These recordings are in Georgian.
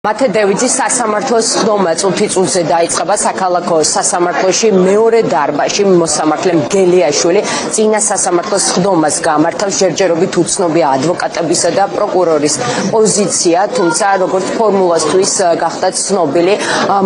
მათე დევიძის სასამართლოს ხდომა წუთიწუთზე დაიწყება საქალაქო სასამართლოში მეორე დარბაზში მოსამართლე მგელიაშვილი წინა სასამართლოს ხდომას გამართავს ჯერჯერობით უცნობია ადვოკატებისა და პროკურორის პოზიცია, თუმცა როგორც ფორმულასთვის გახდა ცნობილი,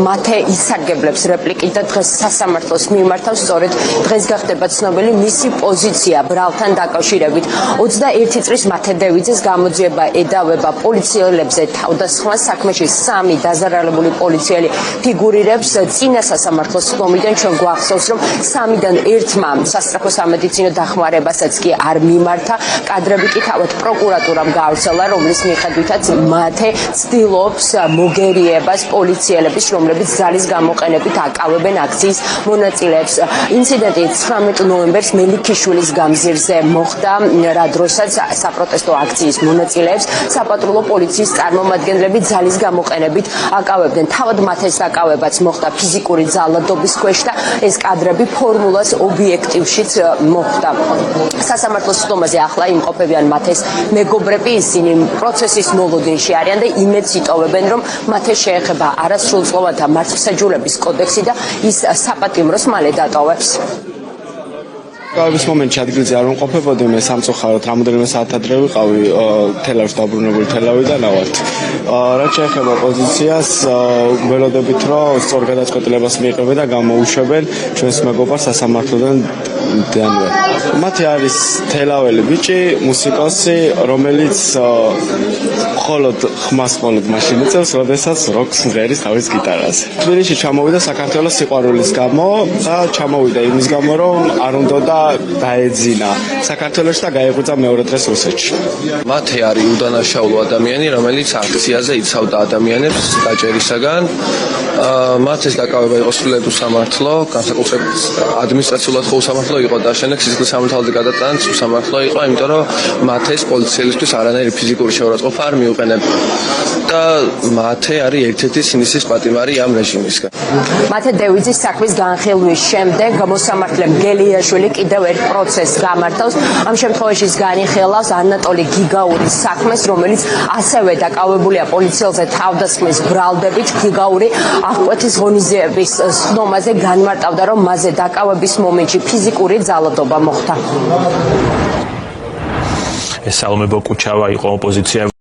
მათე ისარგებლებს რეპლიკით და დღეს სასამართლოს მიმართავს, სწორედ დღეს გახდება ცნობილი მისი პოზიცია ბრალთან დაკავშირებით. 21 წლის მათე დევიძის გამოძიება ედავება პოლიციელებზე თავდასხმას საქმეში სამი დაზარალებული პოლიციელი ფიგურირებს წინა სასამართლოს ხდომიდან. ჩვენ გვახსოვს, რომ სამიდან ერთმა სასწრაფო სამედიცინო დახმარებასაც კი არ მიმართა. კადრები კი თავად პროკურატურამ გაავრცელა, რომლის მიხედვითაც მათე ცდილობს მოგერიებას პოლიციელების, რომლებიც ძალის გამოყენებით აკავებენ აქციის მონაწილეებს. ინციდენტი 19 ნოემბერს მელიქიშვილის გამზირზე მოხდა, რა დროსაც საპროტესტო აქციის მონაწილეებს საპატრულო პოლიციის წარმომადგენლები ძალის გამოყენებით აკავებდნენ. თავად მათეს აკავებაც მოხდა ფიზიკური ძალადობის ქვეშ და ეს კადრები ფორმულას ობიექტივშიც მოხდა. სასამართლოს ხდომაზე ახლა იმყოფებიან მათეს მეგობრები, ისინი პროცესის მოლოდინში არიან და იმედს იტოვებენ, რომ მათეს შეეხება არასრულწლოვანთა მართლმსაჯულების კოდექსი და ის საპატიმროს მალე დატოვებს. Გავის მომენტში ადგილზე არ ვიმყოფებოდი, მე სამწუხაროდ რამოდენიმე საათ ადრე ვიყავი თელავში დაბრუნებული თელავიდან ავად. რაც შეეხება პოზიციას, ველოდებით რომ სწორ გადაწყვეტილებას მიიღებენ და გამოუშვებენ ჩვენს მეგობარს სასამართლოდან დანვე. მათი არის თელაველი ბიჭი, მუსიკოსი, რომელიც მხოლოდ ხმას მაშინ იწევს, როდესაც როკს მღერის თავის გიტარაზე. თბილისში ჩამოვიდა საქართველოს სიყვარულის გამო და ჩამოვიდა იმის გამო, რომ არ უნდა დაეძინა საქართველოში და გაეღვიძა მეორე დღეს რუსეთში. მათე არის უდანაშაულო ადამიანი, რომელიც აქციაზე იცავდა ადამიანებს დაჭერისაგან. მათეს დაკავება იყო სრულიად უსამართლო, განსაკუთრებით ადმინისტრაციულად ხო უსამართლო იყო და შემდეგ სიცოცხლის სამართალზე გადატანაც უსამართლო იყო, იმიტომ რომ მათეს პოლიციელისთვის არანაირი ფიზიკური შეურაცხყოფა არ მიუყენებია. და მათე არის ერთ-ერთი სინისის პატიმარი ამ რეჟიმისგან. მათე დევიძის საქმის განხილვის შემდეგ მოსამართლე მგელიაშვილი კიდევ ერთ პროცესს გამართავს. ამ შემთხვევაში განიხილავს ანატოლი გიგაურის საქმეს, რომელიც ასევე დაკავებულია პოლიციელზე თავდასხმის ბრალდებით. გიგაური აღკვეთის ღონისძიების ხდომაზე განმარტავდა, რომ მასზე დაკავების მომენტში ფიზიკური ძალადობა მოხდა. ეს სალომე ბოკუჩავა იყო ოპოზიცია